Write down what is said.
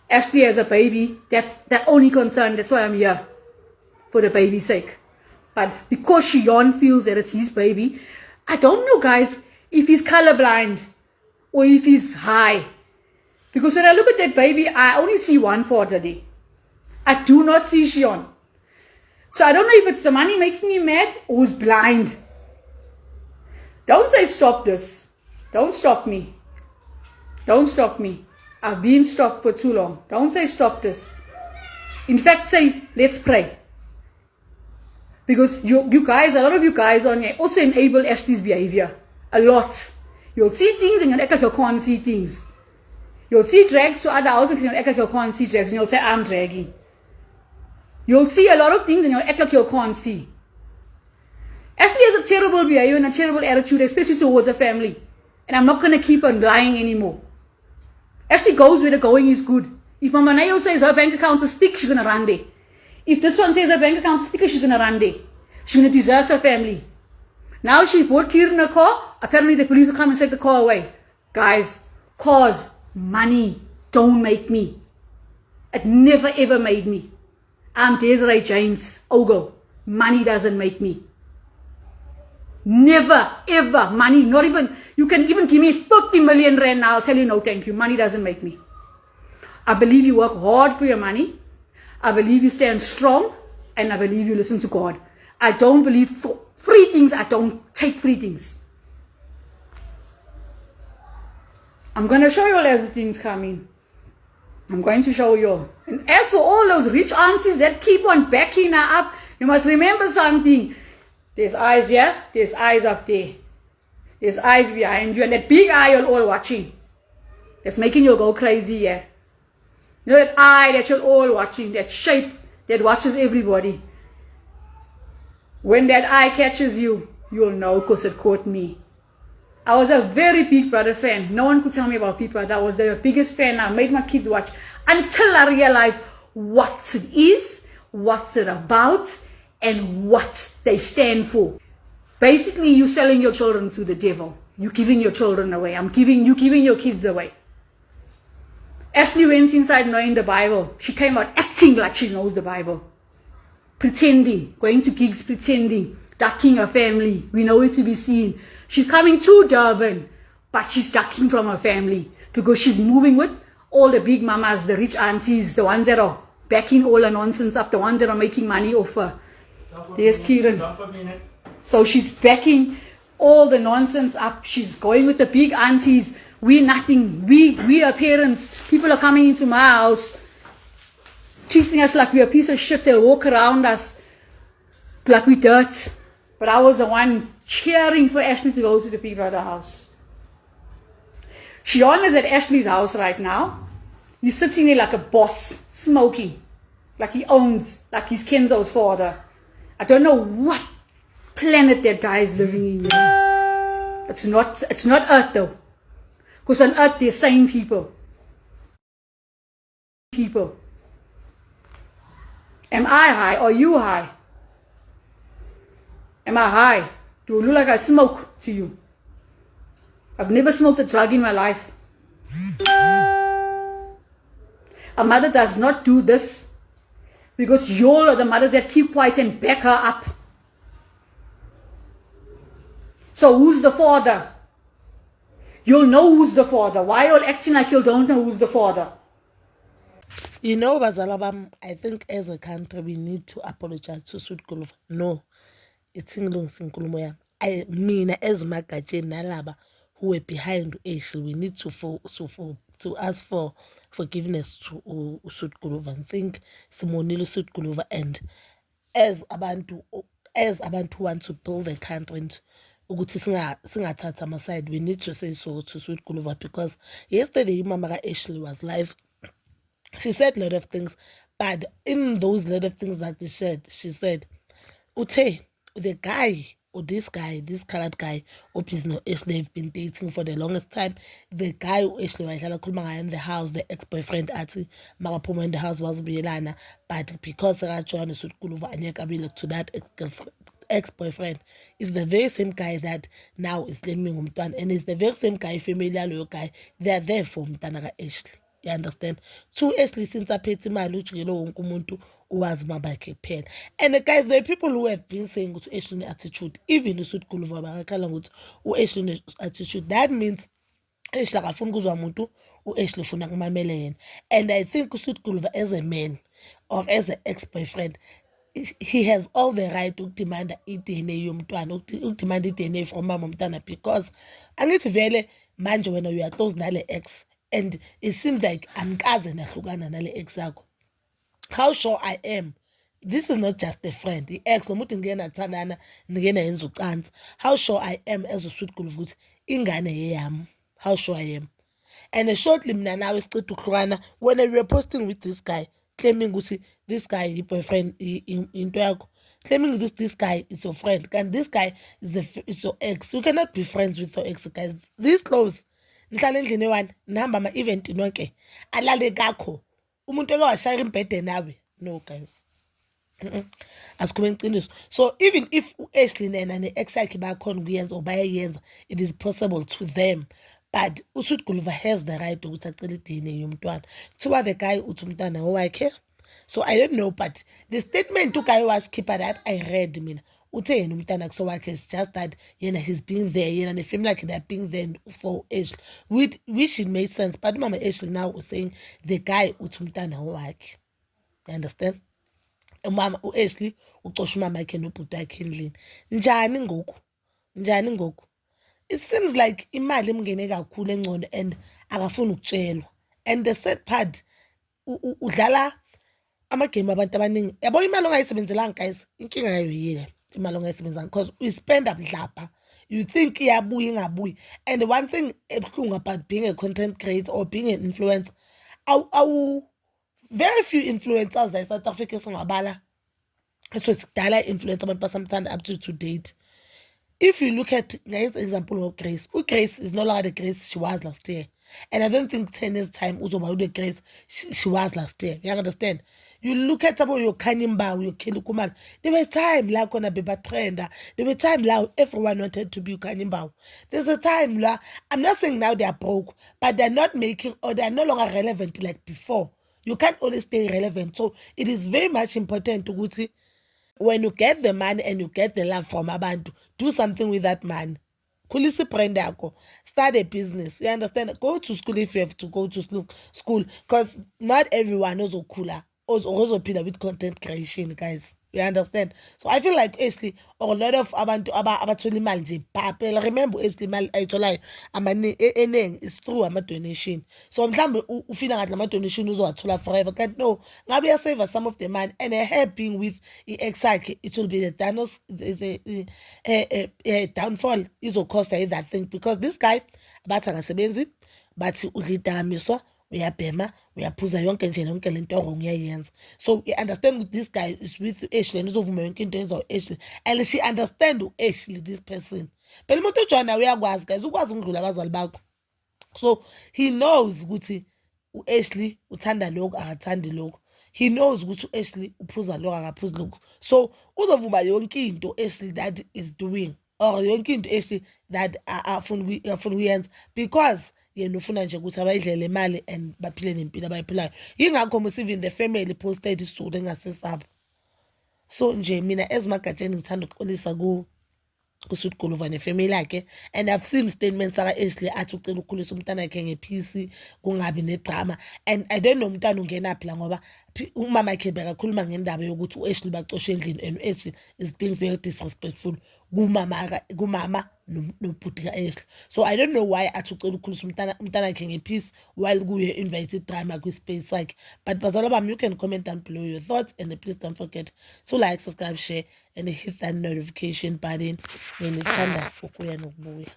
Ashley has a baby. That's the only concern. That's why I'm here. For the baby's sake. But because Shion feels that it's his baby, I don't know, guys, if he's colorblind or if he's high. Because when I look at that baby, I only see one father there. I do not see Shion. So I don't know if it's the money making him mad or he's blind. Don't say stop this. Don't stop me. Don't stop me. I've been stopped for too long. Don't say stop this. In fact, say let's pray. Because you guys, a lot of you guys on here also enable Ashley's behavior. A lot. You'll see things and you'll act like you can't see things. You'll see drags to other houses and you'll act like you can't see drags and you'll say, I'm dragging. You'll see a lot of things and you'll act like you can't see. Ashley has a terrible behavior and a terrible attitude, especially towards her family. And I'm not going to keep on lying anymore. Ashley goes where the going is good. If Mama Nayo says her bank account's a stick, she's going to run there. If this one says her bank account's a sticker, she's going to run there. She's going to desert her family. Now she bought Kieran a car. Apparently the police will come and take the car away. Guys, cars, money, don't make me. It never ever made me. I'm Desiree James Ogle. Money doesn't make me. Never ever. Money, not even, you can even give me 50 million rand now, I'll tell you no thank you. Money doesn't make me. I believe you work hard for your money. I believe you stand strong. And I believe you listen to God. I don't believe for free things. I don't take free things. I'm going to show you all as the things come in. I'm going to show you all. And as for all those rich aunties that keep on backing her up, you must remember something. There's eyes here. There's eyes up there. There's eyes behind you. And that big eye you're all watching. That's making you go crazy here. You know that eye that you're all watching. That shape that watches everybody. When that eye catches you, you'll know because it caught me. I was a very Big Brother fan. No one could tell me about Big Brother. I was the biggest fan. I made my kids watch until I realized what it is, what's it about, and what they stand for. Basically, you're selling your children to the devil. You're giving your children away. You're giving your kids away. Ashley went inside knowing the Bible. She came out acting like she knows the Bible. Pretending, going to gigs pretending, ducking her family. We know it to be seen. She's coming to Durban, but she's ducking from her family because she's moving with all the big mamas, the rich aunties, the ones that are backing all the nonsense up, the ones that are making money off her. There's Kieran. So she's backing all the nonsense up. She's going with the big aunties. We're nothing. We are parents. People are coming into my house, treating us like we're a piece of shit. They'll walk around us like we dirt. But I was the one cheering for Ashley to go to the Big Brother house. Shion is at Ashley's house right now. He's sitting there like a boss, smoking. Like he owns, like he's Kenzo's father. I don't know what planet that guy is living in. It's not Earth though. Because on Earth there's sane people. Am I high? Are you high? Am I high? Do I look like I smoke to you? I've never smoked a drug in my life. A mother does not do this because you all are the mothers that keep quiet and back her up. So who's the father? You'll know who's the father. Why are you all acting like you don't know who's the father? You know, Bazalabam, I think as a country we need to apologize to Sweet Guluva. No, it's Singlung. I mean, as Magaje Nalaba, who were behind Ashley, we need to ask for forgiveness to Sweet Guluva and think Simonilo Sweet Guluva, and as abantu who want to build a country and ukuthi singathatha amaside, we need to say so to Sweet Guluva, because yesterday Mama Ashley was live. She said a lot of things, but in those lot of things that she said, Ute, the guy, or this colored guy, Opis Ashley have been dating for the longest time. The guy who Ashley was in the house, the ex-boyfriend Ati Marapoma in the house was Bielana, but because Rajon is Kuluva and Yakabi to that ex-boyfriend is the very same guy that now is claiming Umtan, and it's the very same guy, familiar guy, they are there for Mtanaga Ashley. You understand? Two, Ashley since aphethe imali ujikelo wonke umuntu uwazi mabakhe kuphela. And guys, there are people who have been saying ukuthi Ashley attitude, even uSuit Guluva bakakhala ukuthi uAshley attitude. That means Ashley akafuni ukuzwa umuntu, uAshley ufuna kumamela yena. And I think uSuit Guluva as a man or as an ex-boyfriend, he has all the right ukudemanda i-DNA yomntwana, ukudemanda i-DNA from mama womntwana, because angithi vele manje wena you are close nale ex and it seems like anikaze nahlukana nale ex yakho. How sure I am, this is not just a friend, the ex nomuntu ngena thandana ngena yenza ucansi. How sure I am as uSuit Guluva ukuthi ingane yeyami. How sure I am. And shortly mina nawe siceda ukuhlukana when we were posting with this guy claiming ukuthi this guy is boyfriend into yakho, claiming this guy is your friend, and this guy is your ex. You cannot be friends with your ex, guys. This close nihlala endlini one nihamba ama-event nonke alale kakho umuntu eke washaya imbhede nawe. No guys, asikhuluma iqiniso. So even if uAshley nena ne-ex yakhe bayakhona ukuyenza or bayayenza, it is possible to them, but uSuit Guluva has the right ukuthi acele i-DNA yomntwana. Kuthiwa the guy uthi umntwana owakhe. So I don't know, but the statement uguy was keeper that I read mina uthe yena umntwana kusowakhe, it's just that yena he's being there, yena ne-family yakhe they're being there for Ashley, which it made sense. But mama Ashley now was saying the guy uthi umntwana owakhe. You understand? Umama uAshley ucosha umama yakhe nobhuti wakhe endlini. Njani ngoku? Njani ngoku? It seems like imali imngene kakhulu engcono and akafuni ukutshelwa. And the sad part udlala amagame abantu abaningi. Yabo imali ongayisebenzelanga guys, inkinga yayo yile. Imali ongayisebenzanga because you spend mhlapha. You think iyabuya ingabuyi. And one thing ebuhlungu about being a content creator or being an influencer, very few influencers在South Africa songabala. So it's kudala influencer abantu basamthanda up to date. If you look at nice example of Grace, Grace is no longer the Grace she was last year. And I don't think 10 years time uzoba the Grace she was last year. You understand? You look at some of your Kanyimba, your Kilukuman. There was time la kona be trender. There was time la everyone wanted to be Kanyimba. There's a time la, I'm not saying now they are broke, but they're not making or they're no longer relevant like before. You can't always stay relevant. So it is very much important to go to when you get the money and you get the love from abantu, do something with that money. Khulisa brand yakho, start a business. You understand? Go to school if you have to go to school, because not everyone knows Okula also pillar with content creation, guys. You understand? So I feel like Ashley or a lot of abantu abathola imali nje phela. Remember Ashley imali ayitholayo amani ening is through ama donation. So mhlambe ufina ngathi ama donation uzowathola forever. Can't no. Ngabe save some of the money and her being with ex yakhe, it will be the downfall izocost her that thing, because this guy bathi akasebenzi bathi udlidamiswa uyabhema uyaphuza yonke nje yonke lento ongiyayenza. So you understand this guy is with Ashley and uzovuma yonke into yenza uAshley, and she understand uAshley this person. Phela umuntu uJohn uyakwazi guys, ukwazi ukudlula abazali bakho. So he knows ukuthi uAshley uthanda lokho akathandi lokho. He knows ukuthi uAshley uphuza lokho akaphuzi lokho. So uzovuma yonke into Ashley that is doing or yonke into Ashley that afuna uyenza, because yena ufuna nje ukuthi abayidlele imali and baphile nempilo abayiphilayo. Yingakho masive in the family posted isizulu engasesabo. So nje mina ezimagatsheni ngithanda ukuxolisa kuSuit Guluva nefamily yakhe, and I've seen statements Ashley athi ucela ukukhulisa umntana wakhe ngePC kungabi nedrama, and I don't know umntana ungena phela ngoba umama yakhe bekakhuluma ngendaba yokuthi uAshley bacoshe endlini and uAshley is being very disrespectful kumama nobhuti ka-Ashley. So I don't know why athi ucela ukukhulisa umntana wakhe ngePC while kuye invited drama kwi-space sakhe. But bazalwa bami, you can comment down below your thoughts, and please don't forget to like, subscribe, share and hit that notification button when it's ukuya nokubuya.